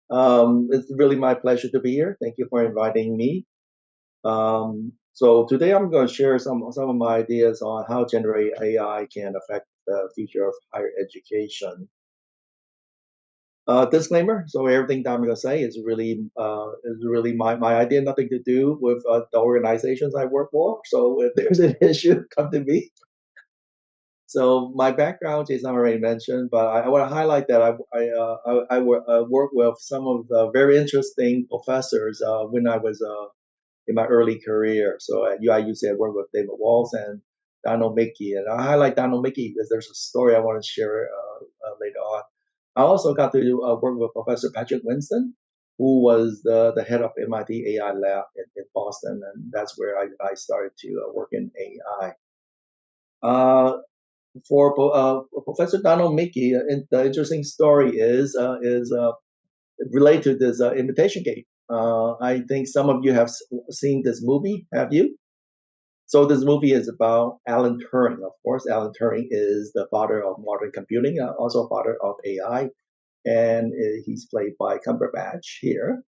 It's really my pleasure to be here. Thank you for inviting me. So today I'm going to share some of my ideas on how generative AI can affect the future of higher education. Disclaimer: so everything that I'm going to say is really my idea, nothing to do with the organizations I work for. So if there's an issue, come to me. So my background, Jason already mentioned, but I want to highlight that I work with some of the very interesting professors when I was in my early career. So at UIUC, I worked with David Walls and Donald Mickey, and I highlight Donald Mickey because there's a story I want to share later on. I also got to work with Professor Patrick Winston, who was the head of MIT AI lab in Boston, and that's where I started to work in AI. Uh, for Professor Donald Mickey, the interesting story is related to this imitation game. I think some of you have seen this movie. Have you? So this movie is about Alan Turing. Of course, Alan Turing is the father of modern computing, also father of AI, and he's played by Cumberbatch here.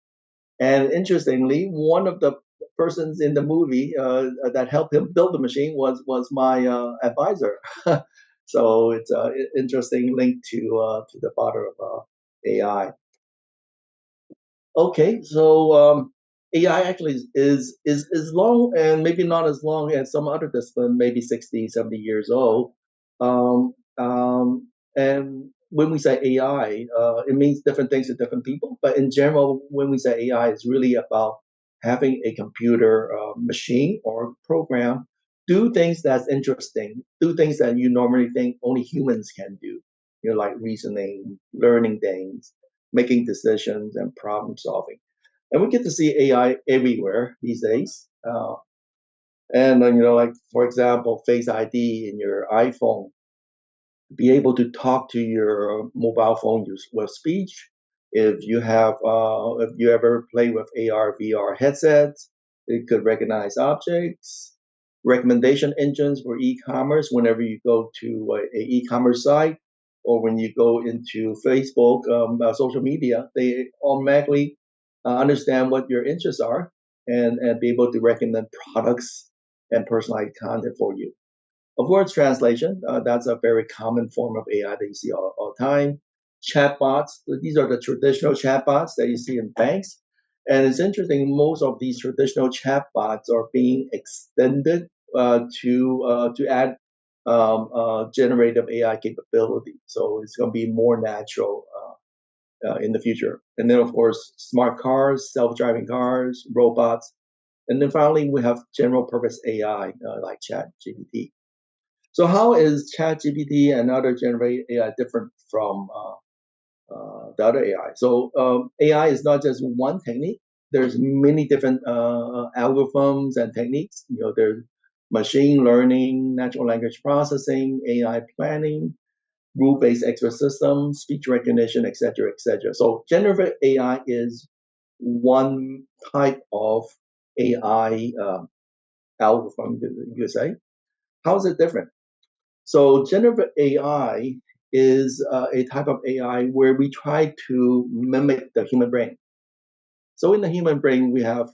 And interestingly, one of the persons in the movie that helped him build the machine was my advisor. So it's an interesting link to the father of AI. Okay, so AI actually is long and maybe not as long as some other discipline, maybe 60, 70 years old. And when we say AI, it means different things to different people. But in general, when we say AI, it's really about having a computer machine or program do things that's interesting, do things that you normally think only humans can do. You know, like reasoning, learning things, making decisions, and problem solving. And we get to see AI everywhere these days. And like for example, Face ID in your iPhone, be able to talk to your mobile phone with speech. If you ever play with AR, VR headsets, it could recognize objects. Recommendation engines for e-commerce. Whenever you go to a e-commerce site, or when you go into Facebook, social media, they automatically understand what your interests are and be able to recommend products and personalized content for you. Of words translation, that's a very common form of AI that you see all the time. Chatbots, these are the traditional chatbots that you see in banks. And it's interesting, most of these traditional chatbots are being extended to add generative AI capability. So it's going to be more natural in the future. And then, of course, smart cars, self-driving cars, robots. And then finally, we have general purpose AI like ChatGPT. So how is ChatGPT and other generative AI different from the other AI? So AI is not just one technique. There's many different algorithms and techniques. There's machine learning, natural language processing, AI planning, rule-based expert systems, speech recognition, etc., etc. So generative AI is one type of AI algorithm, you could say. How is it different? So generative AI is a type of AI where we try to mimic the human brain. So in the human brain, we have,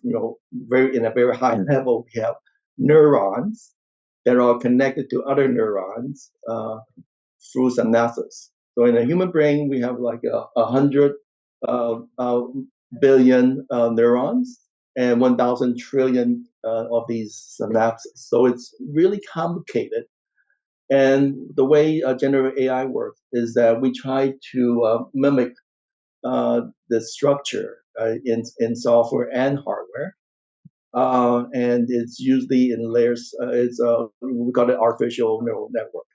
very in a very high level, we have neurons that are connected to other neurons through synapses. So in the human brain, we have like 100 uh, uh, billion neurons and 1,000 trillion of these synapses. So it's really complicated, and the way generative AI works is that we try to mimic the structure in software and hardware. And it's usually in layers, we call it artificial neural network.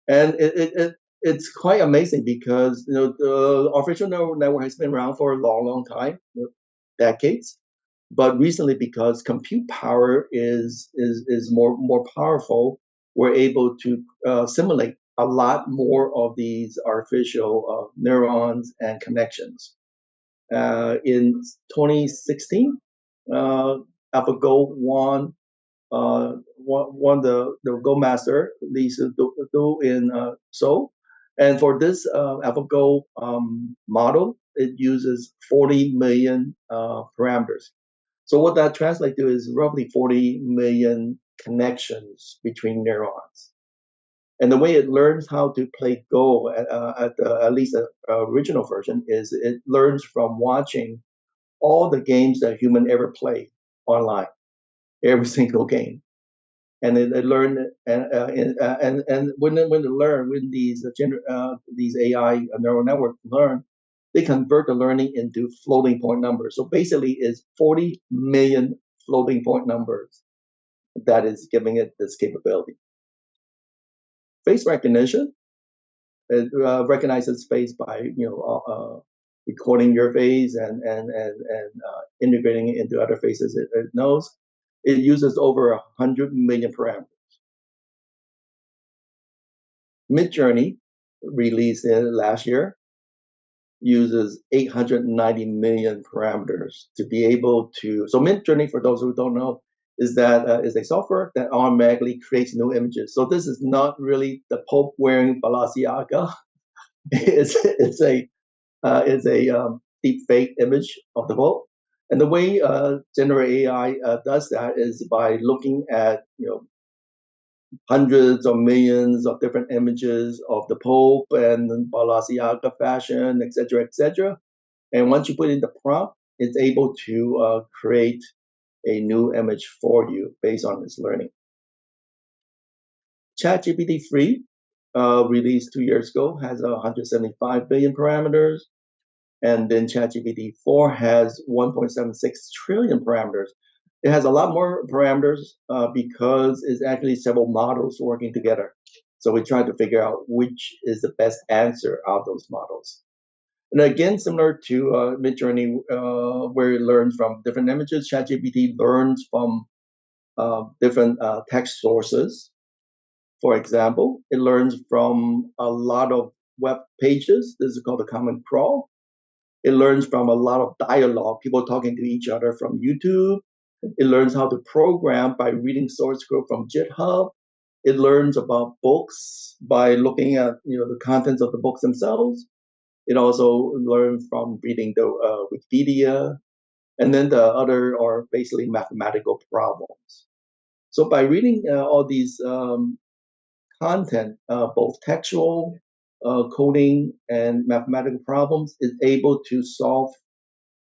And it's quite amazing because the artificial neural network has been around for a long, long time, decades. But recently, because compute power is more powerful, we're able to simulate a lot more of these artificial neurons and connections. In 2016, AlphaGo won the Go Master, Li Du in Seoul, And for this AlphaGo model, it uses 40 million parameters. So what that translates to is roughly 40 million connections between neurons. And the way it learns how to play Go at least the original version is it learns from watching all the games that human ever played online, every single game. And it learned and when these AI neural networks learn, they convert the learning into floating point numbers. So basically, it's 40 million floating point numbers that is giving it this capability. Face recognition, it recognizes face by recording your face and integrating it into other faces it knows. It uses over 100 million parameters. Midjourney, released last year, uses 890 million parameters to be able to. So Midjourney, for those who don't know, is a software that automatically creates new images. So this is not really the Pope wearing Balenciaga. It's a deep fake image of the Pope. And the way Generative AI does that is by looking at hundreds or millions of different images of the Pope and Balenciaga fashion, etc., etc. And once you put in the prompt, it's able to create a new image for you based on its learning. ChatGPT 3, released 2 years ago, has 175 billion parameters. And then ChatGPT 4 has 1.76 trillion parameters. It has a lot more parameters because it's actually several models working together. So we try to figure out which is the best answer out of those models. And again, similar to Midjourney, where it learns from different images, ChatGPT learns from different text sources. For example, it learns from a lot of web pages. This is called a common crawl. It learns from a lot of dialogue, people talking to each other from YouTube. It learns how to program by reading source code from GitHub. It learns about books by looking at the contents of the books themselves. It also learns from reading the Wikipedia, and then the other are basically mathematical problems. So by reading all these content, both textual, coding, and mathematical problems, is able to solve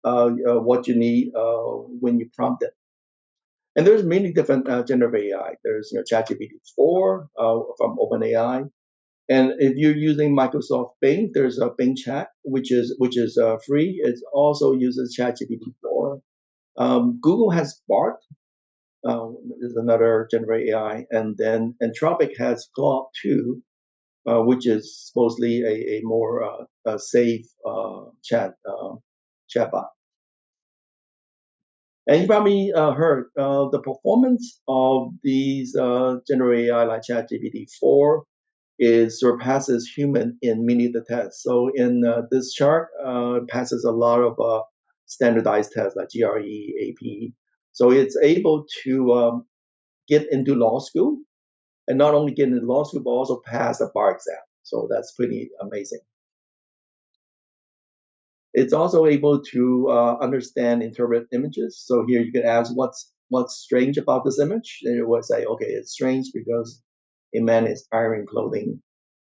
what you need when you prompt it. And there's many different generative AI. There's ChatGPT 4 from OpenAI. And if you're using Microsoft Bing, there's a Bing Chat, which is free. It also uses ChatGPT 4. Google has Bart, is another generative AI, and then Anthropic has Claude 2, which is supposedly a more safe chatbot. And you probably heard the performance of these generative AI like ChatGPT 4 is surpasses human in many of the tests. So in this chart, it passes a lot of standardized tests like GRE, AP. So it's able to get into law school, and not only get into law school, but also pass the bar exam. So that's pretty amazing. It's also able to understand, interpret images. So here you can ask what's strange about this image. And it will say, okay, it's strange because a man is ironing clothing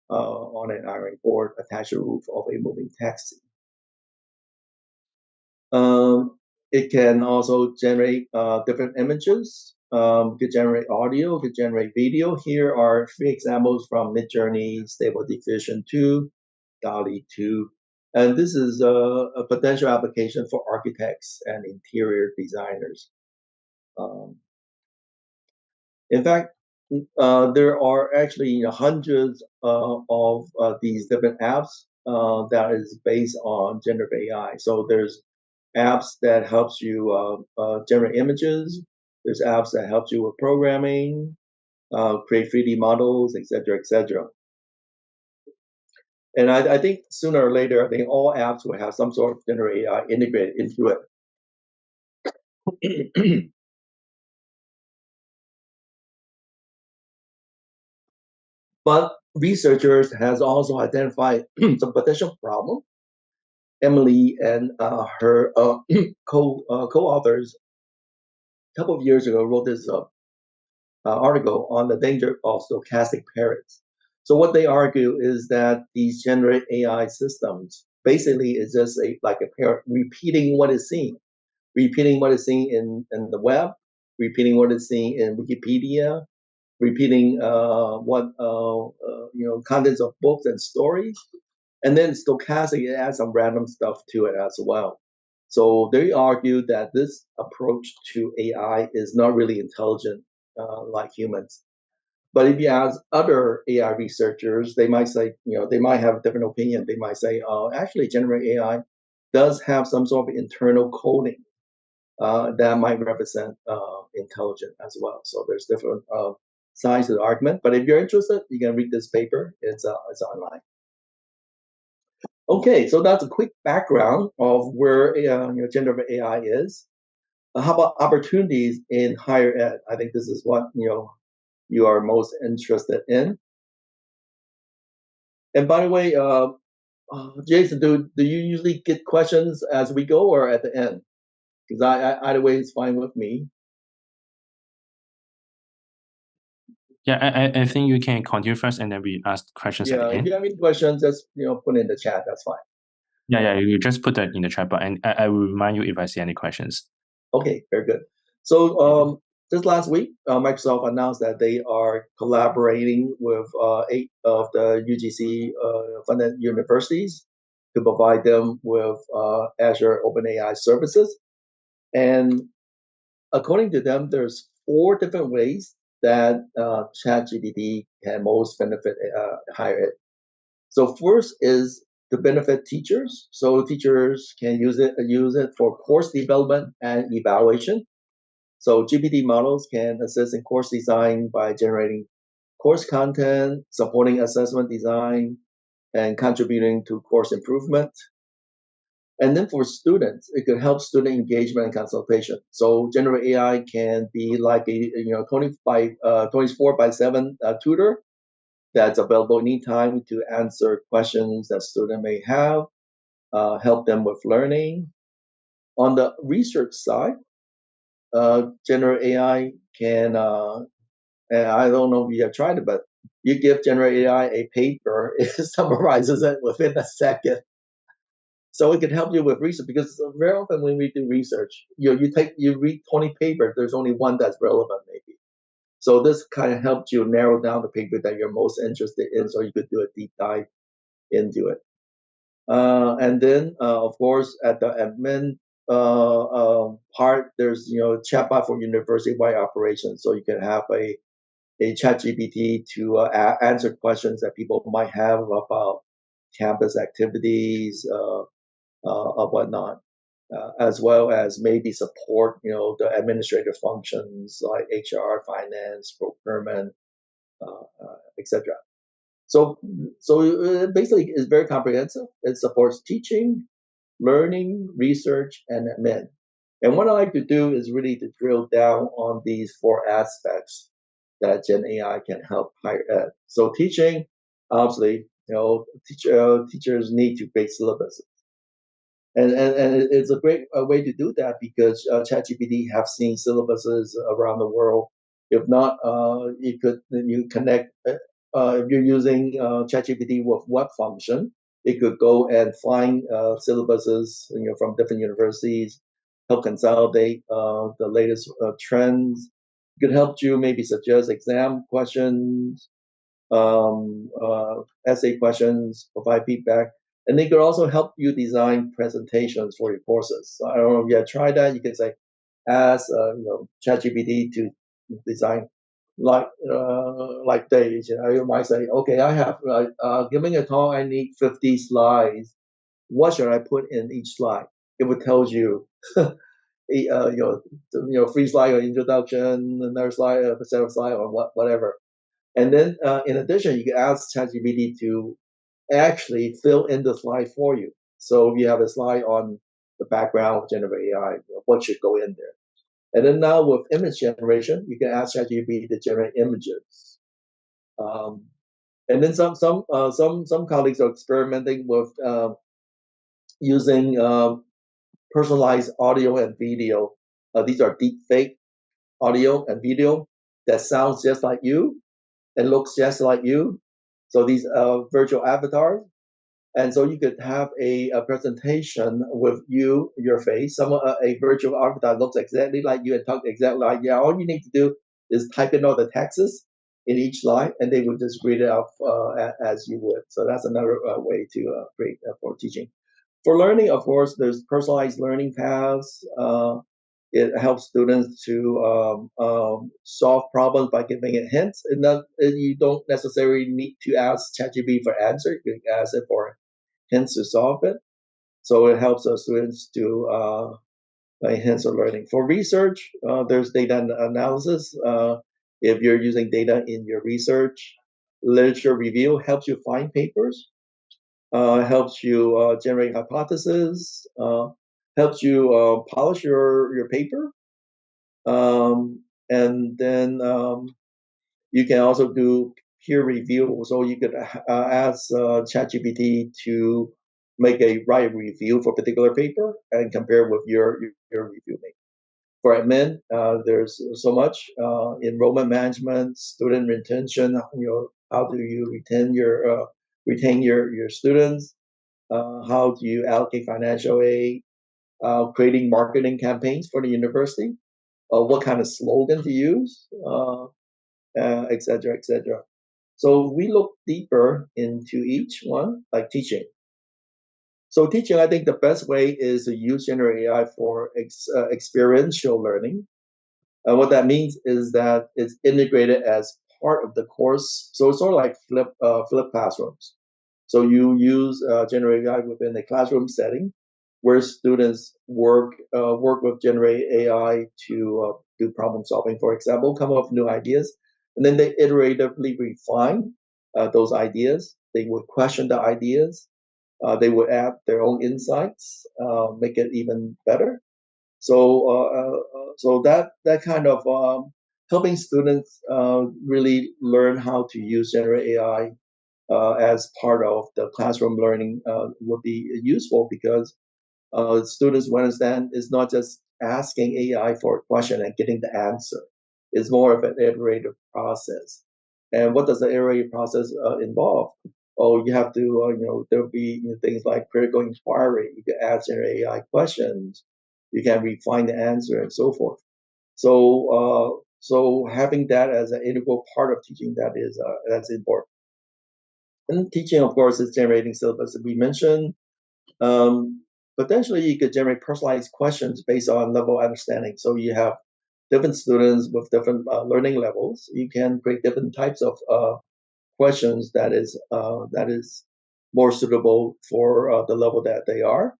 on an ironing board attached to the roof of a moving taxi. It can also generate different images. Could generate audio, could generate video. Here are 3 examples from Midjourney, Stable Diffusion 2, DALL-E 2. And this is a potential application for architects and interior designers. In fact, there are actually hundreds of these different apps that is based on generative AI. So there's apps that helps you generate images. There's apps that helps you with programming, create 3D models, etc., etc. And I think sooner or later, I think all apps will have some sort of generative AI integrated into it. But researchers has also identified some potential problem. Emily and her co-authors a couple of years ago wrote this article on the danger of stochastic parrots. So what they argue is that these generative AI systems basically is just like a parrot repeating what it's seen, repeating what it's seen in the web, repeating what it's seen in Wikipedia, repeating what contents of books and stories, and then stochastic it adds some random stuff to it as well. So they argue that this approach to AI is not really intelligent like humans. But if you ask other AI researchers, they might say, they might have a different opinion. They might say, actually, generative AI does have some sort of internal coding that might represent intelligence as well. So there's different sides to the argument. But if you're interested, you can read this paper. It's online. Okay, so that's a quick background of where generative AI is. How about opportunities in higher ed? I think this is what you are most interested in. And by the way, Jason, do you usually get questions as we go or at the end? Because either way is fine with me. Yeah, I think you can continue first, and then we ask questions at Yeah, the if end. you have any questions, just put it in the chat. That's fine. Yeah, you just put that in the chat bar, and I will remind you if I see any questions. Okay, very good. So just last week, Microsoft announced that they are collaborating with 8 of the UGC funded universities to provide them with Azure OpenAI services. And according to them, there's 4 different ways that ChatGPT can most benefit higher ed. So first is to benefit teachers. So teachers can use it for course development and evaluation. So GPT models can assist in course design by generating course content, supporting assessment design, and contributing to course improvement. And then for students, it could help student engagement and consultation. So generative AI can be like a 24/7 tutor that's available anytime to answer questions that student may have, help them with learning. On the research side, generative AI can, and I don't know if you have tried it, but you give generative AI a paper, it summarizes it within a second. So it can help you with research because very often when we do research, you read 20 papers, there's only one that's relevant maybe. So this kind of helped you narrow down the paper that you're most interested in, so you could do a deep dive into it. And then, of course, at the admin part, there's chatbot for university-wide operations, so you can have a chat GPT to answer questions that people might have about campus activities, whatnot, as well as maybe support the administrative functions like HR, finance, procurement, etc. So, basically, it's very comprehensive. It supports teaching, learning, research, and admin. And what I like to do is really to drill down on these 4 aspects that Gen AI can help higher ed. So teaching, obviously, teachers need to create syllabus. And it's a great way to do that because ChatGPT have seen syllabuses around the world. If not, you connect. If you're using ChatGPT with web function, it could go and find syllabuses from different universities, help consolidate the latest trends. It could help you maybe suggest exam questions, essay questions, provide feedback, and they could also help you design presentations for your courses. So I don't know if you have tried that. You can say, ask ChatGPT to design like days. You might say, okay, I have giving a talk. I need 50 slides. What should I put in each slide? It would tell you. Free slide or introduction, another slide, a set of slide, or whatever. And then, in addition, you can ask ChatGPT to actually fill in the slide for you. So if you have a slide on the background of generative AI, what should go in there? And then now with image generation, you can ask ChatGPT to generate images. And then some colleagues are experimenting with using personalized audio and video. These are deep fake audio and video that sounds just like you and looks just like you. So these virtual avatars. And so you could have a presentation with you, your face. A virtual avatar looks exactly like you and talk exactly like you. All you need to do is type in all the texts in each line, and they would just read it out as you would. So that's another way to create for teaching. For learning, of course, there's personalized learning paths. It helps students to solve problems by giving it hints. You don't necessarily need to ask ChatGPT for answer. You can ask it for hints to solve it. So it helps our students to enhance their learning. For research, there's data analysis. If you're using data in your research, literature review helps you find papers, helps you generate hypotheses, helps you polish your paper. And then you can also do peer review. So you could ask ChatGPT to make a write review for a particular paper and compare with your review mate. For admin, there's so much enrollment management, student retention. How do you retain your students? How do you allocate financial aid? Creating marketing campaigns for the university. What kind of slogan to use? Et cetera, et cetera. So we look deeper into each one, like teaching. So teaching, I think the best way is to use generative AI for experiential learning. What that means is that it's integrated as part of the course. So it's sort of like flip classrooms. So you use generative AI within a classroom setting where students work with generative AI to do problem solving, for example, come up with new ideas, and then they iteratively refine those ideas. They would question the ideas. They would add their own insights, make it even better. So that kind of helping students really learn how to use generative AI as part of the classroom learning would be useful because students will understand it's not just asking AI for a question and getting the answer. It's more of an iterative process. And what does the iterative process involve? Oh, you have to, there'll be things like critical inquiry. You can ask your AI questions. You can refine the answer and so forth. So having that as an integral part of teaching that's important. And teaching, of course, is generating syllabus that we mentioned. Potentially, you could generate personalized questions based on level of understanding. So you have different students with different learning levels. You can create different types of questions that is more suitable for the level that they are.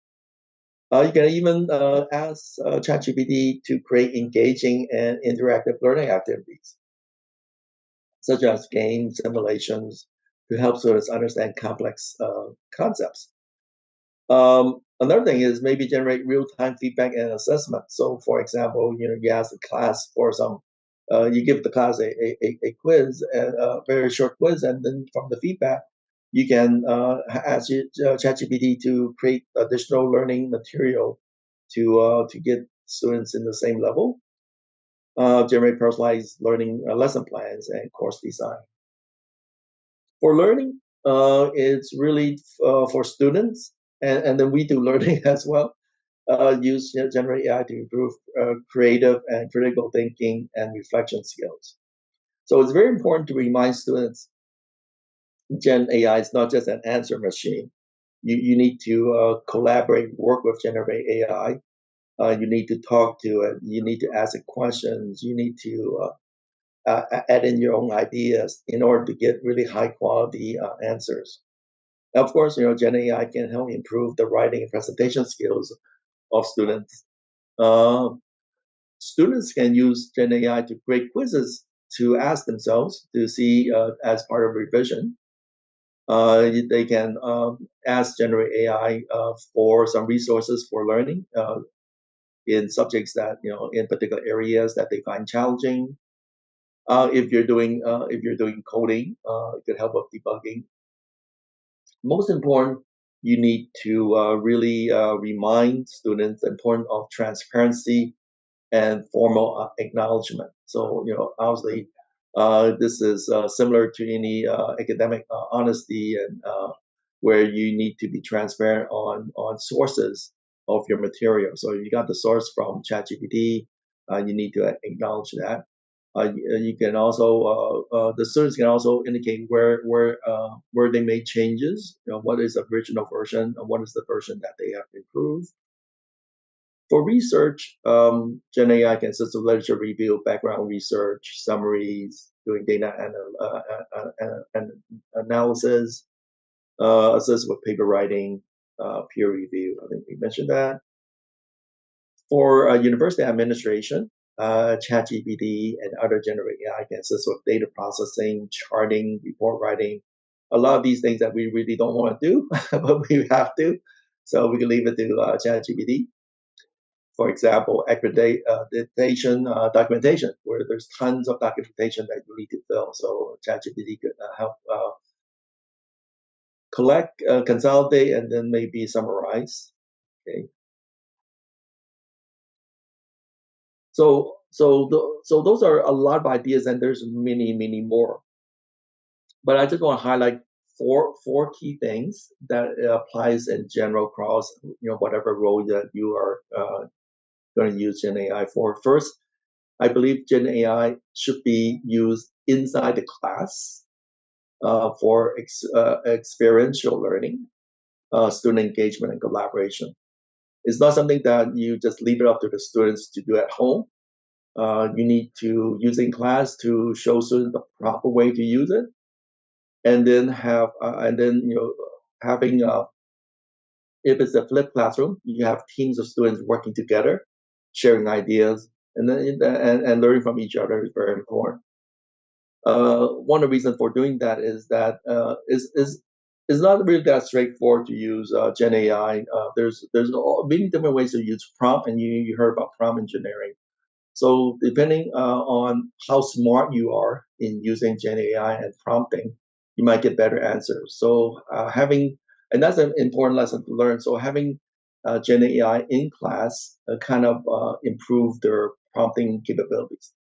You can even ask ChatGPT to create engaging and interactive learning activities, such as games, simulations, to help students understand complex concepts. Another thing is maybe generate real-time feedback and assessment. So, for example, you ask the class for you give the class a quiz, a very short quiz, and then from the feedback, you can ask ChatGPT to create additional learning material to get students in the same level, generate personalized learning lesson plans and course design. For learning, it's really for students, and then we do learning as well. Use generative AI to improve creative and critical thinking and reflection skills. So it's very important to remind students Gen AI is not just an answer machine. You need to collaborate, work with generative AI. You need to talk to it. You need to ask it questions. You need to add in your own ideas in order to get really high quality answers. Of course, Gen AI can help improve the writing and presentation skills of students. Uh, Students can use Gen AI to create quizzes to ask themselves to see as part of revision. They can ask Generate AI for some resources for learning in subjects that, in particular areas that they find challenging. If you're doing coding, it could help with debugging. Most important, you need to really remind students the importance of transparency and formal acknowledgement. So, obviously, this is similar to any academic honesty, and where you need to be transparent on sources of your material. So, if you got the source from ChatGPT, you need to acknowledge that. You can also the students can also indicate where they made changes. What is the original version and what is the version that they have improved. For research, Gen AI can assist with literature review, background research, summaries, doing data analysis, assist with paper writing, peer review. I think we mentioned that. For university administration, ChatGPT and other generative AI can assist with data processing, charting, report writing. A lot of these things that we really don't want to do, but we have to. So we can leave it to ChatGPT. For example, accreditation documentation, where there's tons of documentation that you need to fill. So ChatGPT could help collect, consolidate, and then maybe summarize. Okay. So those are a lot of ideas, and there's many more. But I just want to highlight four key things that applies in general across whatever role that you are going to use Gen AI for. First, I believe Gen AI should be used inside the class for experiential learning, student engagement, and collaboration. It's not something that you just leave it up to the students to do at home. You need to use in class to show students the proper way to use it, and then having if it's a flipped classroom, you have teams of students working together, sharing ideas, and then and learning from each other is very important. One of the reasons for doing that is that is not really that straightforward to use Gen AI. There's many different ways to use prompt, and you heard about prompt engineering. So depending on how smart you are in using Gen AI and prompting, you might get better answers. So and that's an important lesson to learn. So having Gen AI in class kind of improve their prompting capabilities.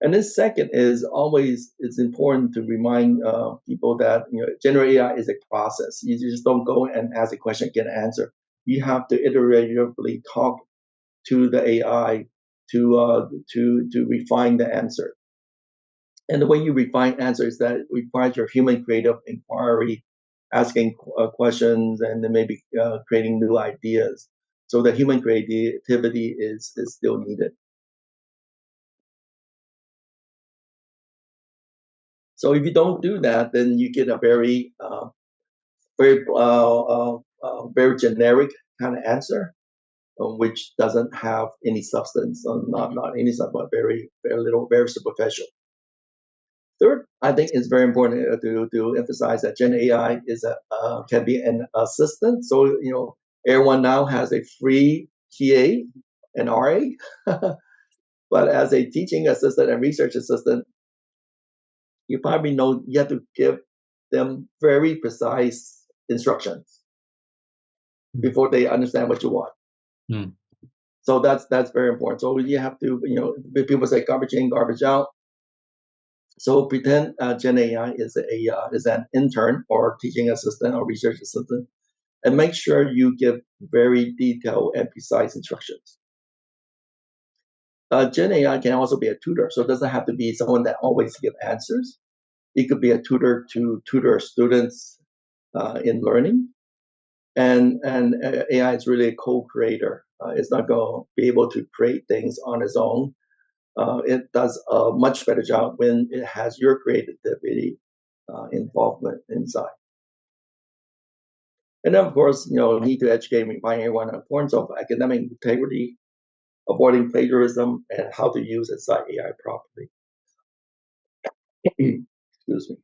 And then second is always it's important to remind people that generative AI is a process. You just don't go and ask a question, get an answer. You have to iteratively talk to the AI to refine the answer. And the way you refine answers that requires your human creative inquiry, asking questions, and then maybe creating new ideas. So the human creativity is still needed. So if you don't do that, then you get a very generic kind of answer, which doesn't have any substance, not any substance, but very little, very superficial. Third, I think it's very important to emphasize that Gen AI can be an assistant. So everyone now has a free TA and RA, but as a teaching assistant and research assistant, you probably know you have to give them very precise instructions before they understand what you want. Mm. So that's very important. So you have to, people say garbage in, garbage out. So pretend Gen AI is an intern or teaching assistant or research assistant, and make sure you give very detailed and precise instructions. Gen AI can also be a tutor, so it doesn't have to be someone that always gives answers. It could be a tutor to tutor students in learning. And AI is really a co-creator. It's not going to be able to create things on its own. It does a much better job when it has your creativity involvement inside. And then, of course, need to educate and remind everyone on the importance of academic integrity, avoiding plagiarism, and how to use inside AI properly. Excuse me.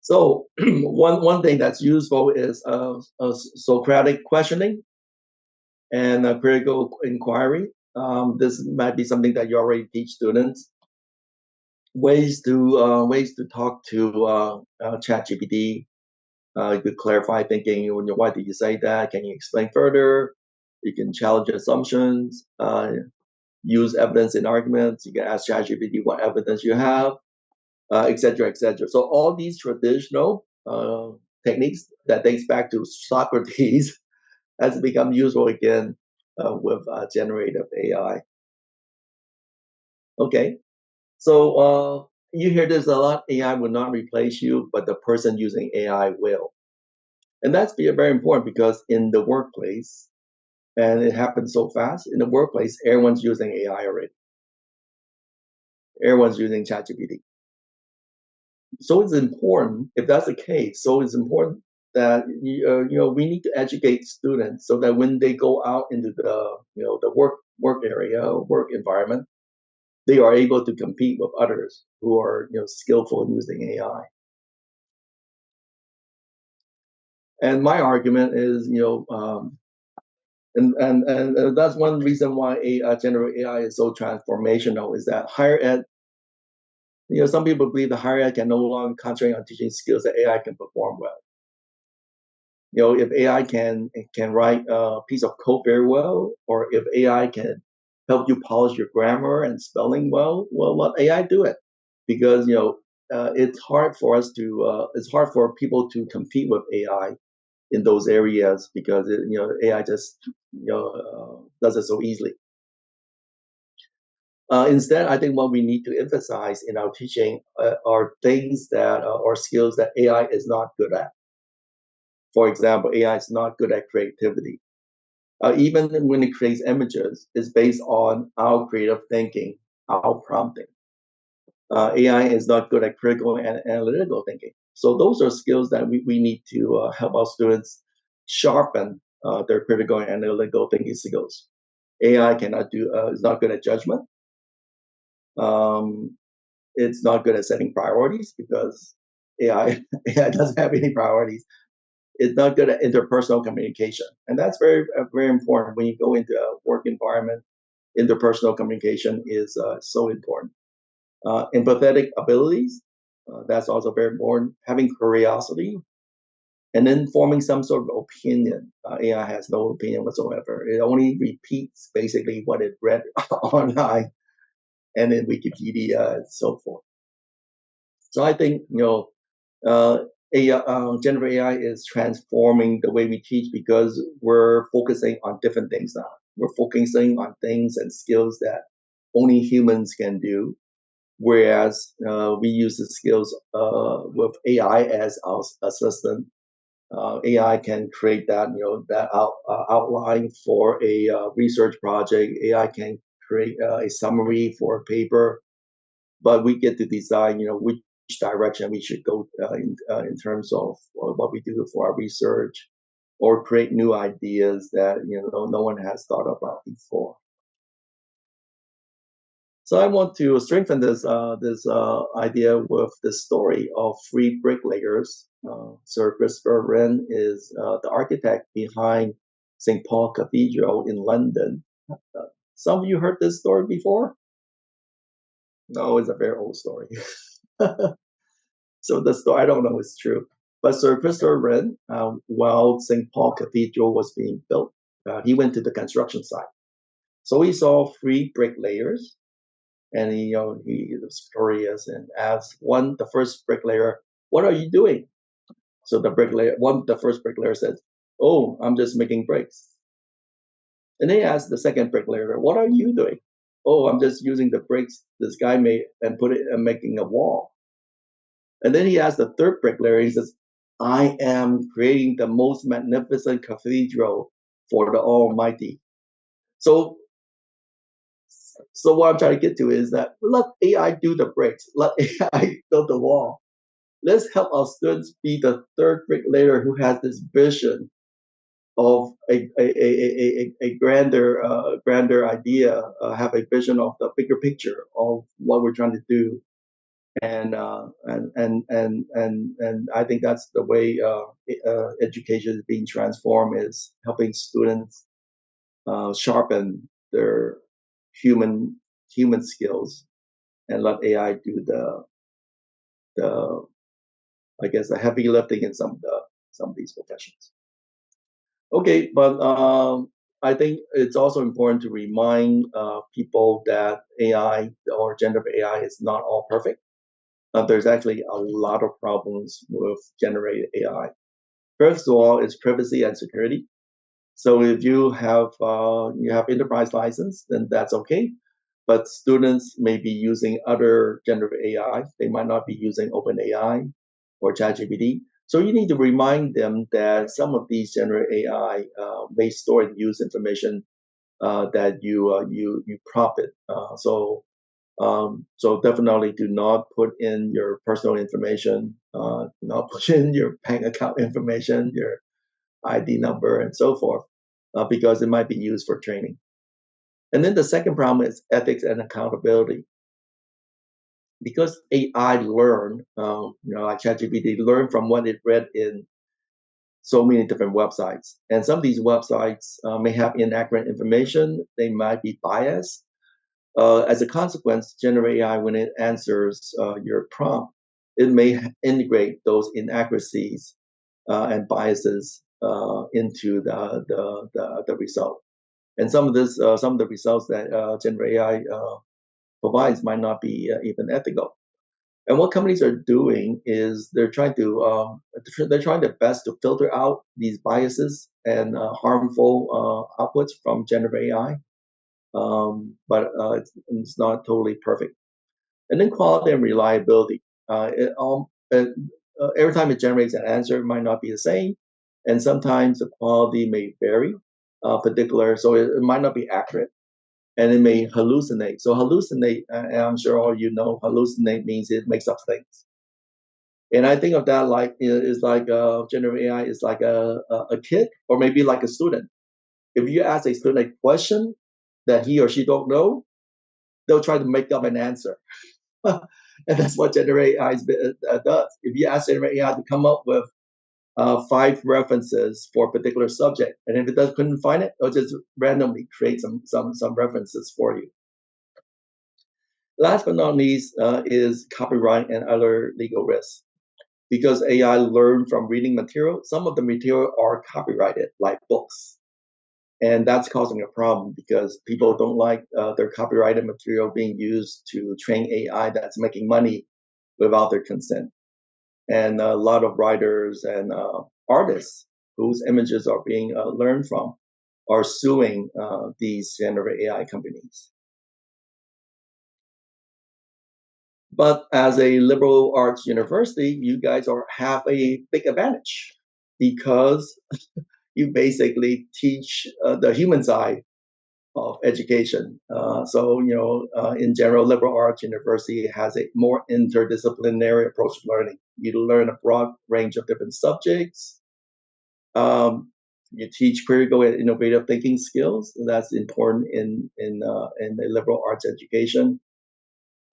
So one thing that's useful is Socratic questioning and critical inquiry. This might be something that you already teach students. Ways to talk to ChatGPT. You could clarify thinking. Why did you say that? Can you explain further? You can challenge assumptions. Use evidence in arguments. You can ask ChatGPT what evidence you have, etc., etc. So all these traditional techniques that dates back to Socrates has become useful again with generative AI. Okay, so you hear this a lot. AI will not replace you, but the person using AI will, and that's very important because in the workplace, and it happens so fast in the workplace, everyone's using AI already. Everyone's using ChatGPT. So it's important, if that's the case, so it's important that we need to educate students so that when they go out into the work area or work environment, they are able to compete with others who are skillful in using AI. And my argument is, and that's one reason why generative AI is so transformational, is that higher ed, some people believe the higher ed can no longer concentrate on teaching skills that AI can perform well. If AI can write a piece of code very well, or if AI can help you polish your grammar and spelling well, let AI do it, because it's hard for it's hard for people to compete with AI in those areas because AI just does it so easily. Instead, I think what we need to emphasize in our teaching are things that or skills that AI is not good at. For example, AI is not good at creativity. Even when it creates images, it's based on our creative thinking, our prompting. AI is not good at critical and analytical thinking. So those are skills that we need to help our students sharpen their critical and analytical thinking skills. AI cannot is not good at judgment. It's not good at setting priorities because AI doesn't have any priorities. It's not good at interpersonal communication, and that's very important when you go into a work environment. Interpersonal communication is so important. Empathetic abilities, that's also very important. Having curiosity, and then forming some sort of opinion. AI has no opinion whatsoever. It only repeats basically what it read online and in Wikipedia and so forth. So I think generative AI is transforming the way we teach because we're focusing on different things now. We're focusing on things and skills that only humans can do, whereas we use the skills with AI as our assistant. AI can create that outline for a research project. AI can create a summary for a paper, but we get to decide, which direction we should go in terms of what we do for our research, or create new ideas that no one has thought about before. So I want to strengthen this idea with the story of three bricklayers. Sir Christopher Wren is the architect behind St. Paul Cathedral in London. Some of you heard this story before? No, it's a very old story. So the story, I don't know if it's true. But Sir Christopher Wren, while St. Paul Cathedral was being built, he went to the construction site. So he saw three bricklayers, and he was curious and asked the first bricklayer, "What are you doing?" So the first bricklayer said, "Oh, I'm just making bricks." And they asked the second bricklayer, "What are you doing?" "Oh, I'm just using the bricks this guy made and put it and making a wall." And then he asked the third bricklayer, he says, "I am creating the most magnificent cathedral for the Almighty." So what I'm trying to get to is that let AI do the bricks, let AI build the wall. Let's help our students be the third bricklayer who has this vision of a grander idea, have a vision of the bigger picture of what we're trying to do. And I think that's the way education is being transformed, is helping students sharpen their human skills and let AI do the I guess the heavy lifting in some of these professions. Okay, but I think it's also important to remind people that AI or generative AI is not all perfect. There's actually a lot of problems with generated AI. First of all, is privacy and security. So if you have enterprise license, then that's okay. But students may be using other generative AI. They might not be using OpenAI or ChatGPT. So you need to remind them that some of these generative AI may store and use information that you prompt it. So definitely do not put in your personal information, do not put in your bank account information, your ID number, and so forth, because it might be used for training. And then the second problem is ethics and accountability. Because AI learn, like ChatGPT, learn from what it read in so many different websites. And some of these websites may have inaccurate information. They might be biased. As a consequence, generative AI, when it answers your prompt, it may integrate those inaccuracies and biases into the result. And some of the results that generative AI provides might not be even ethical. And what companies are doing is they're trying their best to filter out these biases and harmful outputs from generative AI, but it's not totally perfect. And then quality and reliability. Every time it generates an answer, it might not be the same, and sometimes the quality may vary, so it might not be accurate, and it may hallucinate. So hallucinate, and I'm sure all you know, hallucinate means it makes up things. And I think of that like is like generative AI is like a kid or maybe like a student. If you ask a student a question that he or she don't know, they'll try to make up an answer. And that's what generative AI does. If you ask generative AI to come up with 5 references for a particular subject, and if couldn't find it, it'll just randomly create some references for you. Last but not least is copyright and other legal risks. Because AI learned from reading material, some of the material are copyrighted, like books. And that's causing a problem because people don't like their copyrighted material being used to train AI that's making money without their consent. And a lot of writers and artists whose images are being learned from are suing these generative AI companies. But as a liberal arts university, you guys have a big advantage because you basically teach the human side of education. In general, liberal arts university has a more interdisciplinary approach to learning. You learn a broad range of different subjects. You teach critical and innovative thinking skills. That's important in the liberal arts education.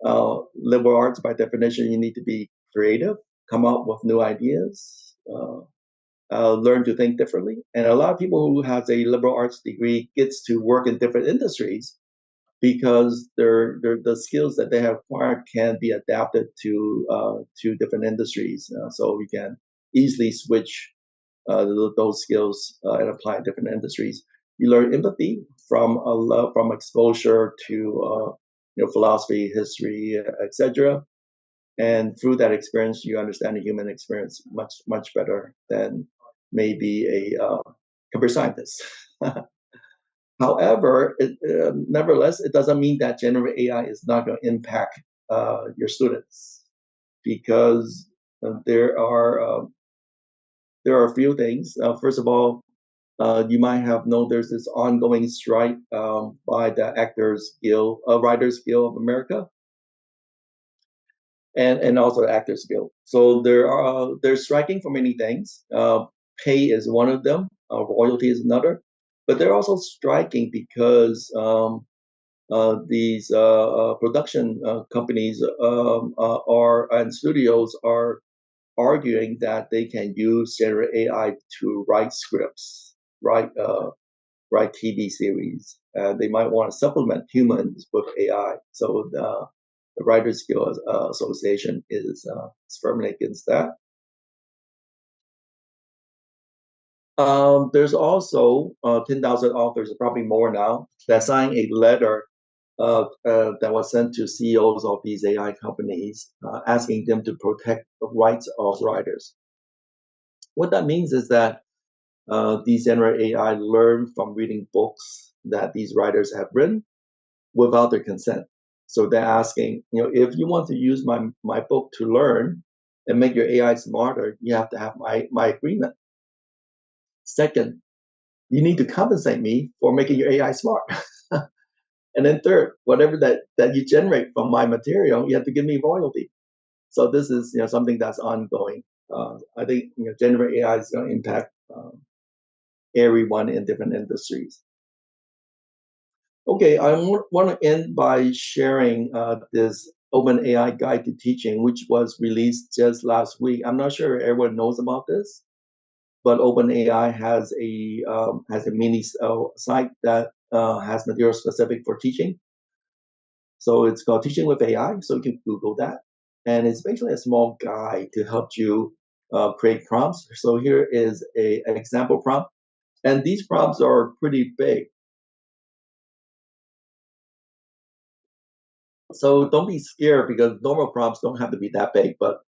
Liberal arts, by definition, you need to be creative, come up with new ideas, learn to think differently. And a lot of people who have a liberal arts degree gets to work in different industries because the skills that they have acquired can be adapted to different industries. So we can easily switch those skills and apply in different industries. You learn empathy from exposure to philosophy, history, etc. And through that experience, you understand the human experience much better than maybe a computer scientist. However, nevertheless, it doesn't mean that generative AI is not going to impact your students because there are a few things. First of all, you might have known there's this ongoing strike by the Writers Guild of America, and also the Actors Guild. So they're striking for many things. Pay is one of them. Royalty is another. But they're also striking because these production companies and studios are arguing that they can use generative AI to write scripts, write write TV series. They might want to supplement humans with AI. So the Writers Guild Association is firmly against that. There's also 10,000 authors, probably more now, that signed a letter that was sent to CEOs of these AI companies, asking them to protect the rights of writers. What that means is that these generative AI learn from reading books that these writers have written without their consent. So they're asking, if you want to use my book to learn and make your AI smarter, you have to have my agreement. Second, you need to compensate me for making your AI smart. And then third, whatever that you generate from my material, you have to give me royalty. So this is something that's ongoing. I think generative AI is going to impact everyone in different industries. Okay, I want to end by sharing this OpenAI Guide to Teaching, which was released just last week. I'm not sure everyone knows about this, but OpenAI has a mini site that has material specific for teaching. So it's called Teaching with AI. So you can Google that, and it's basically a small guide to help you create prompts. So here is an example prompt, and these prompts are pretty big. So don't be scared because normal prompts don't have to be that big, but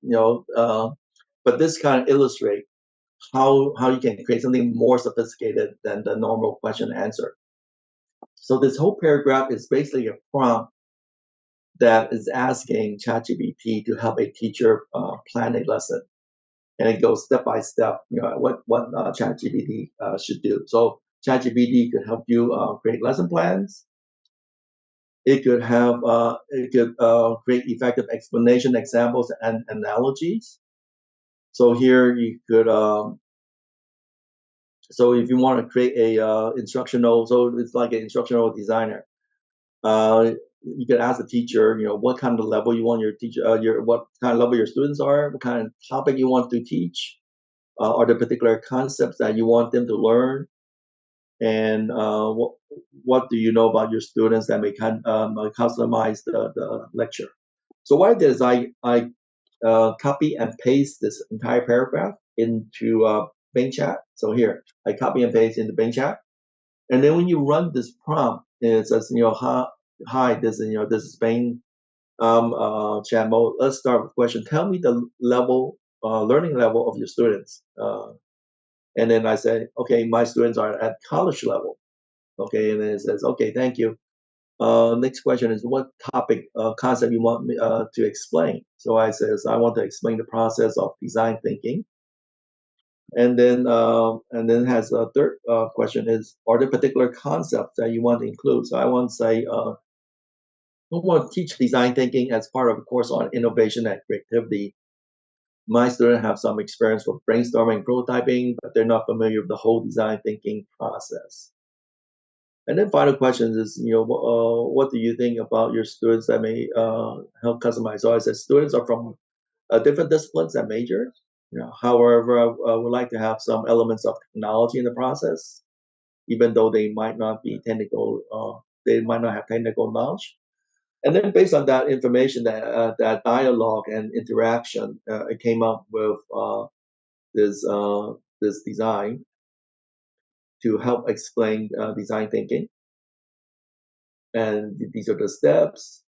but this kind of illustrate how you can create something more sophisticated than the normal question and answer. So this whole paragraph is basically a prompt that is asking ChatGPT to help a teacher plan a lesson, and it goes step by step. What ChatGPT should do. So ChatGPT could help you create lesson plans. It could create effective explanation, examples, and analogies. So here you could, so if you want to create a instructional, so it's like an instructional designer. You could ask the teacher, what kind of level you want your teacher, what kind of level your students are, what kind of topic you want to teach, are there particular concepts that you want them to learn, and what do you know about your students that may customize the lecture. So what I did is I copy and paste this entire paragraph into Bing chat. So here, I copy and paste into Bing chat. And then when you run this prompt, it says, hi, this is Bing chat mode. Let's start with a question. Tell me the level, learning level of your students. And then I say, okay, my students are at college level. Okay, and then it says, okay, thank you. Next question is what topic, concept you want me to explain? So I says, I want to explain the process of design thinking. And then has a third question is, are there particular concepts that you want to include? So I want to say, I want to teach design thinking as part of a course on innovation and creativity. My students have some experience with brainstorming, prototyping, but they're not familiar with the whole design thinking process. And then final question is, what do you think about your students that may help customize? So I said students are from different disciplines and majors. However, I would like to have some elements of technology in the process, even though they might not be technical. They might not have technical knowledge. And then based on that information, that dialogue and interaction, it came up with this design to help explain design thinking. And these are the steps,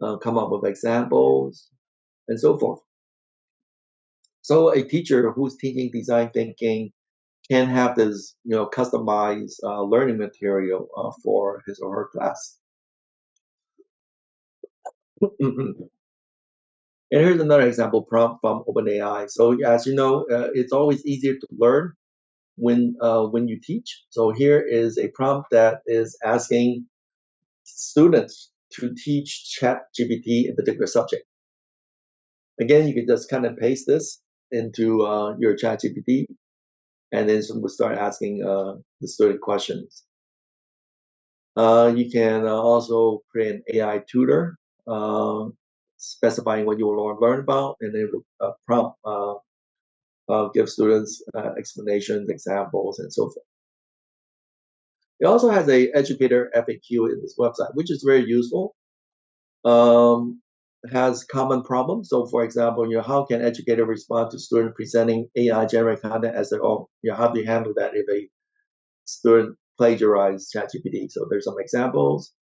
come up with examples, and so forth. So a teacher who's teaching design thinking can have this, customized learning material for his or her class. And here's another example prompt from OpenAI. So as you know, it's always easier to learn when you teach. So here is a prompt that is asking students to teach ChatGPT a particular subject. Again, you can just kind of paste this into your ChatGPT, and then we'll start asking the student questions. You can also create an AI tutor, specifying what you want to learn about, and then prompt give students explanations, examples, and so forth. It also has a educator FAQ in this website, which is very useful. Has common problems. So, for example, how can educator respond to student presenting AI generated content as their own? How do you handle that if a student plagiarize ChatGPT? So, there's some examples.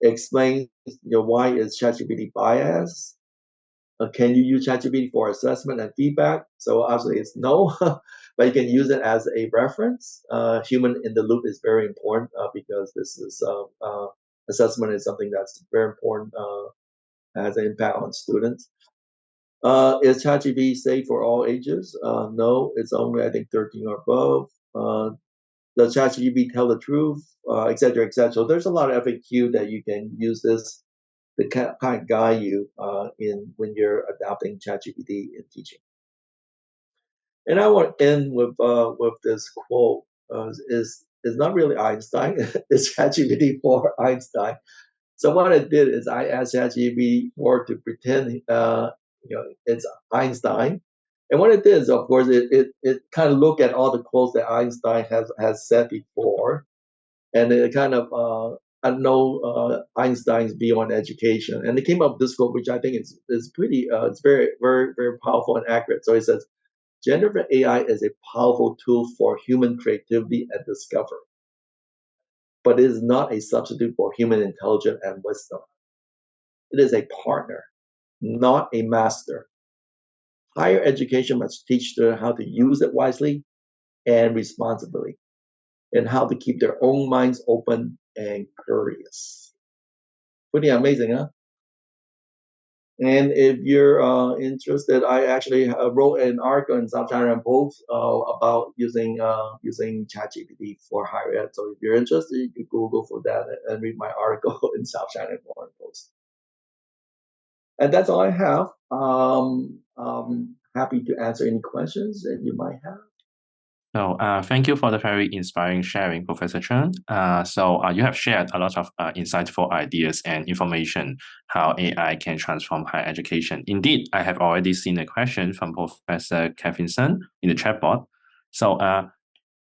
Explain, why is ChatGPT biased? Can you use ChatGPT for assessment and feedback? So obviously it's no, but you can use it as a reference. Human in the loop is very important because this is assessment is something that's very important, has an impact on students. Is ChatGPT safe for all ages? No, it's only I think 13 or above. Does ChatGPT tell the truth? Et cetera, et cetera. So there's a lot of FAQ that you can use this to kind of guide you in when you're adopting ChatGPT in teaching. And I want to end with this quote: "Is not really Einstein, it's ChatGPT for Einstein." So what I did is I asked ChatGPT for to pretend it's Einstein. And what it did is, of course, it kind of looked at all the quotes that Einstein has said before, and it kind of I know Einstein's view on education, and it came up with this quote, which I think is pretty, it's very, very, very powerful and accurate. So it says, "Generative AI is a powerful tool for human creativity and discovery, but it is not a substitute for human intelligence and wisdom. It is a partner, not a master. Higher education must teach students how to use it wisely and responsibly, and how to keep their own minds open and curious." Pretty amazing, huh? And if you're interested, I actually wrote an article in South China Post about using ChatGPT for higher ed. So if you're interested, you can Google for that and read my article in South China Post. And that's all I have. Happy to answer any questions that you might have. So thank you for the very inspiring sharing, Professor Chun. You have shared a lot of insightful ideas and information how AI can transform higher education. Indeed, I have already seen a question from Professor Kevin Sun in the chatbot. So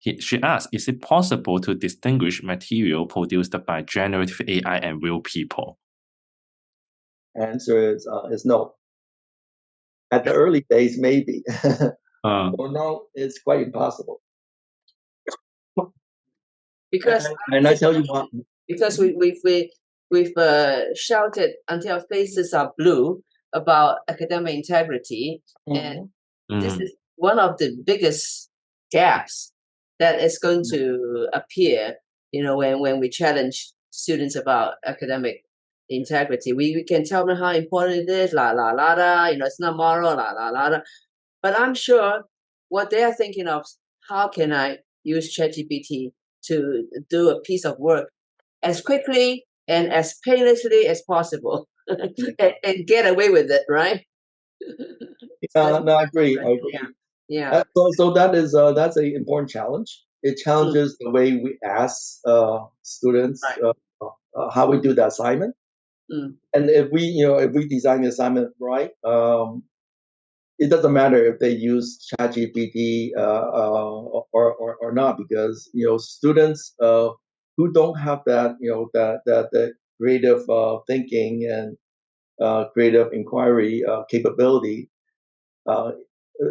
she asked, is it possible to distinguish material produced by generative AI and real people? Answer is no. At the early days, maybe. Or no, it's quite impossible. Because and I tell you what, because we've shouted until our faces are blue about academic integrity, and this is one of the biggest gaps that is going to appear. When we challenge students about academic integrity, we can tell them how important it is, la la la la. It's not moral, la la la la. But I'm sure what they are thinking of: how can I use ChatGPT to do a piece of work as quickly and as painlessly as possible and get away with it, right? no, I agree. Yeah. So that's an important challenge. It challenges the way we ask students how we do the assignment. And if we design the assignment right, it doesn't matter if they use ChatGPT or not, because students who don't have that that creative thinking and creative inquiry capability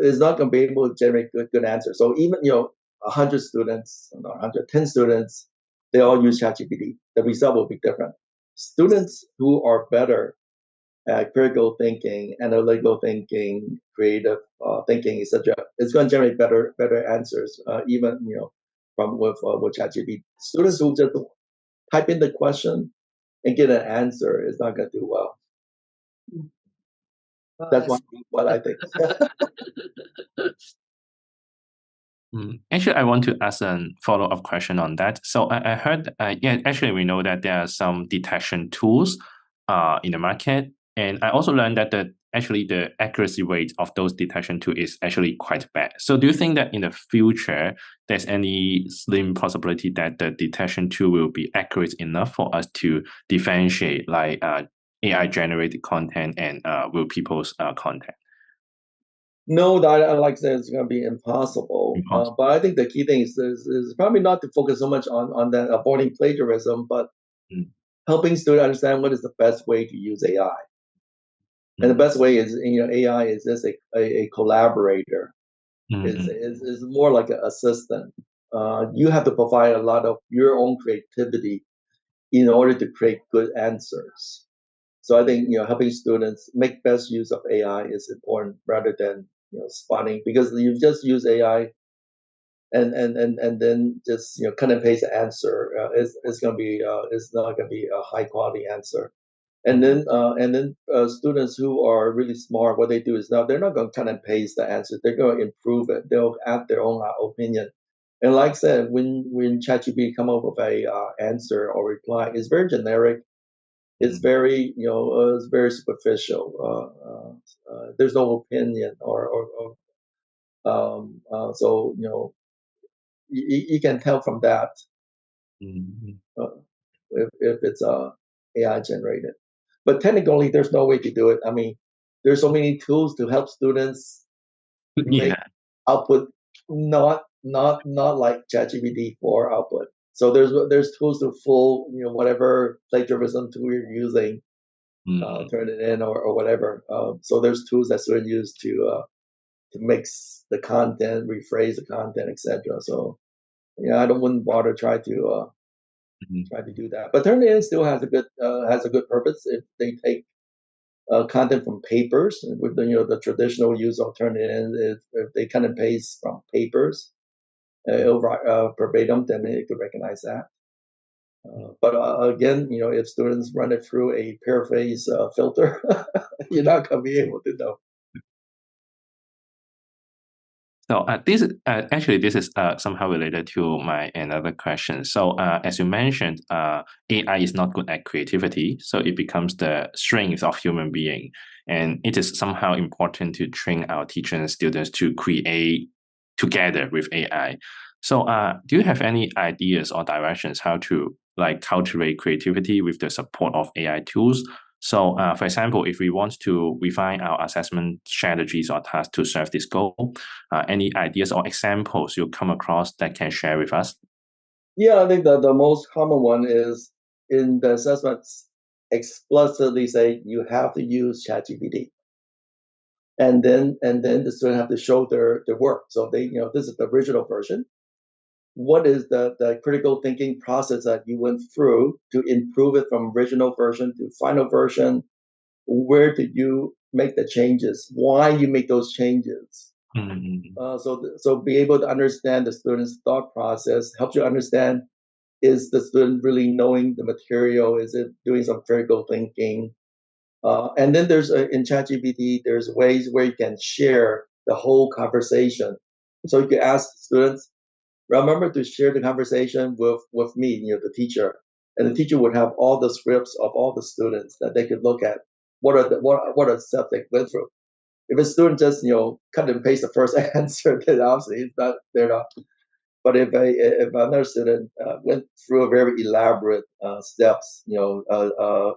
is not going to be able to generate good answers. So even 100 students, 110 students, they all use ChatGPT. The result will be different. Students who are better critical thinking, analytical thinking, creative thinking, etc. It's going to generate better answers, even from with ChatGPT. Students who just type in the question and get an answer is not going to do well. That's what I think. Actually, I want to ask a follow-up question on that. So I heard, actually, we know that there are some detection tools in the market. And I also learned that the accuracy rate of those detection tools is actually quite bad. So do you think that in the future, there's any slim possibility that the detection tool will be accurate enough for us to differentiate like AI-generated content and real people's content? No, like I said, it's going to be impossible. But I think the key thing is probably not to focus so much on that avoiding plagiarism, but helping students understand what is the best way to use AI. And the best way is, AI is just a collaborator. Is more like an assistant. You have to provide a lot of your own creativity in order to create good answers. So I think helping students make best use of AI is important rather than spotting, because you just use AI and then just cut and paste the answer. It's gonna be it's not gonna be a high quality answer. And then students who are really smart, what they do is now they're not going to cut and paste the answer. They're going to improve it. They'll add their own opinion. And like I said, when ChatGPT come up with a answer or reply, it's very generic. It's very it's very superficial. There's no opinion so you can tell from that if it's AI generated. But technically, there's no way to do it. I mean, there's so many tools to help students make output not like ChatGPT for output. So there's tools to fool whatever plagiarism tool you're using, turn it in or whatever. So there's tools that students use to mix the content, rephrase the content, etc. So I wouldn't bother try to do that. But Turnitin still has a good purpose if they take content from papers with the traditional use of Turnitin. If they cut and paste from papers verbatim, then it could recognize that. But again, if students run it through a paraphrase filter, you're not going to be able to know. So this is somehow related to my another question. So as you mentioned, AI is not good at creativity, so it becomes the strength of human being, and it is somehow important to train our teachers and students to create together with AI. So do you have any ideas or directions how to cultivate creativity with the support of AI tools? So, for example, if we want to refine our assessment strategies or tasks to serve this goal, any ideas or examples you come across that can share with us? Yeah, I think that the most common one is in the assessments explicitly say you have to use ChatGPT, and then the student have to show their work. So this is the original version. What is the critical thinking process that you went through to improve it from original version to final version? Where did you make the changes? Why you make those changes? So be able to understand the student's thought process helps you understand, is the student really knowing the material? Is it doing some critical thinking? And then there's in ChatGPT, there's ways where you can share the whole conversation. So you can ask students, remember to share the conversation with me, the teacher, and the teacher would have all the scripts of all the students that they could look at. What are the steps they went through? If a student just cut and paste the first answer, then obviously they're not. But if another student went through a very elaborate steps,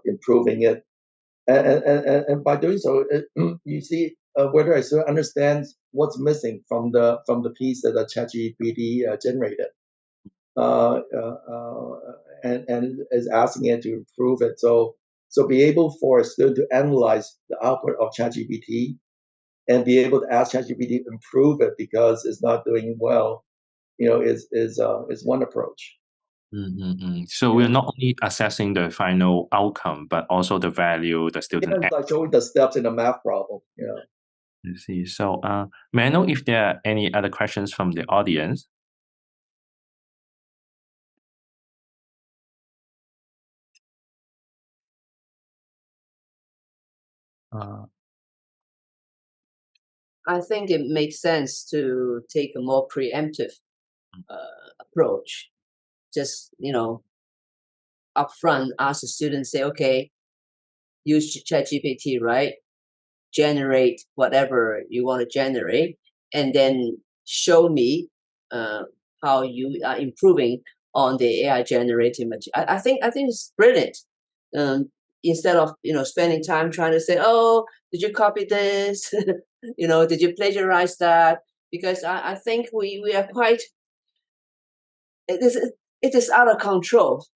improving it, and by doing so, you see whether a student understands what's missing from the piece that the ChatGPT generated, and is asking it to improve it. So be able for a student to analyze the output of ChatGPT and be able to ask ChatGPT to improve it because it's not doing well, is one approach. So we're not only assessing the final outcome, but also the value the student. Yeah, it's like showing the steps in a math problem. I see. So may I know if there are any other questions from the audience? I think it makes sense to take a more preemptive approach. Just upfront ask the students, say, okay, use ChatGPT, right? Generate whatever you want to generate, and then show me how you are improving on the AI generated material. I think it's brilliant. instead of spending time trying to say, oh, did you copy this? Did you plagiarize that? Because I think we are quite, it is out of control.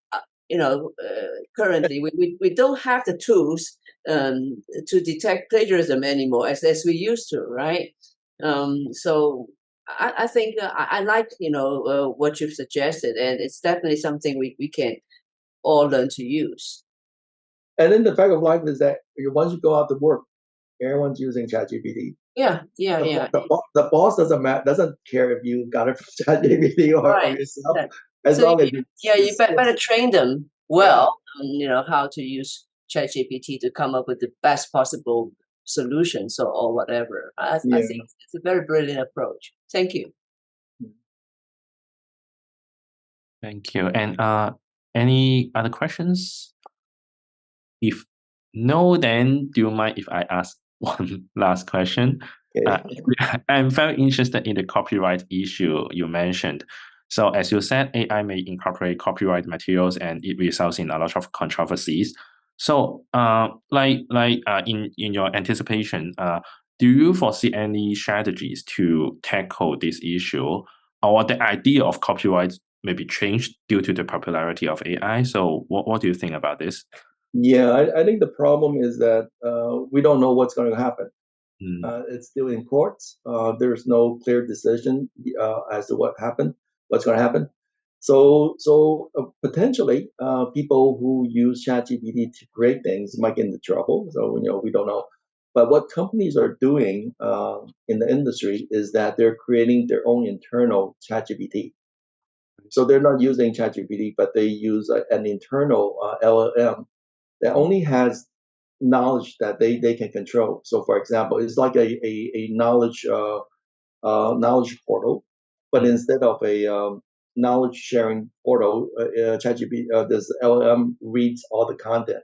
Currently we don't have the tools to detect plagiarism anymore as we used to, right? So I think I like what you've suggested, and it's definitely something we can all learn to use. And then the fact of life is that once you go out to work, everyone's using ChatGPT. Yeah. The boss doesn't care if you got it from ChatGPT or yourself, as long as you better train them well on how to use ChatGPT to come up with the best possible solutions or whatever. I think it's a very brilliant approach. Thank you. Thank you. And any other questions? If no, then do you mind if I ask one last question? I'm very interested in the copyright issue you mentioned. So as you said, AI may incorporate copyright materials and it results in a lot of controversies. So in your anticipation, do you foresee any strategies to tackle this issue, or the idea of copyright may be changed due to the popularity of AI? So what do you think about this? Yeah, I think the problem is that we don't know what's going to happen. It's still in courts. There's no clear decision as to what's going to happen. So potentially, people who use ChatGPT to create things might get into trouble. So we don't know. But what companies are doing in the industry is that they're creating their own internal ChatGPT. So they're not using ChatGPT, but they use an internal LLM that only has knowledge that they can control. So, for example, it's like a knowledge portal, but instead of a knowledge sharing portal, ChatGPT, this LLM reads all the content.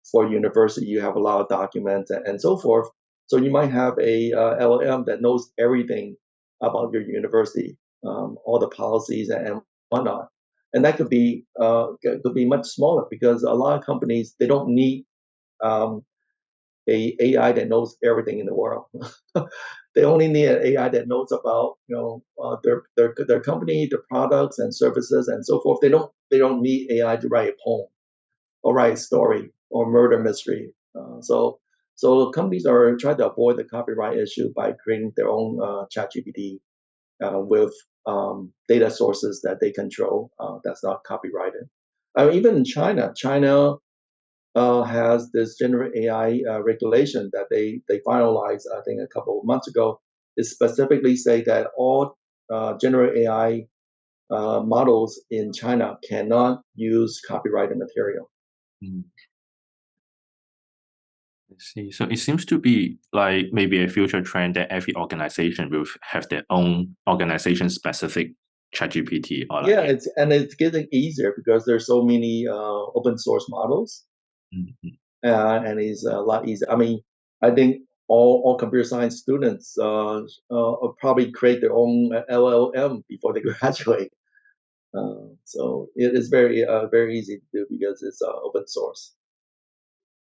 For university, you have a lot of documents and so forth. So you might have a LLM that knows everything about your university, all the policies and whatnot. And that could be much smaller because a lot of companies, they don't need a AI that knows everything in the world. They only need an AI that knows about their company, their products and services and so forth. They don't need AI to write a poem or write a story or murder mystery. So companies are trying to avoid the copyright issue by creating their own ChatGPT with data sources that they control that's not copyrighted. Even in China has this generative AI regulation that they finalized, I think, a couple of months ago. It specifically say that all generative AI models in China cannot use copyrighted material. I see. So it seems to be like maybe a future trend that every organization will have their own organization-specific ChatGPT. It's getting easier because there's so many open source models, and it's a lot easier. I mean, I think all computer science students probably create their own LLM before they graduate. So it is very easy to do because it's open source.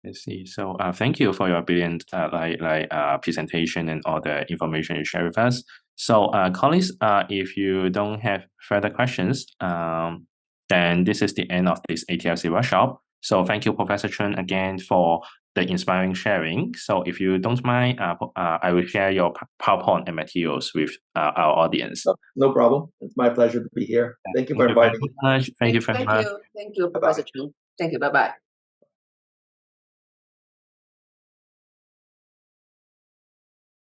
I see. So thank you for your brilliant presentation and all the information you share with us. So colleagues, if you don't have further questions, then this is the end of this ATLC workshop. So thank you, Professor Chun, again for the inspiring sharing. So if you don't mind, I will share your PowerPoint and materials with our audience. No problem. It's my pleasure to be here. Thank you for inviting me. Thank you very much. Thank you, Professor Chun. Thank you. Bye-bye.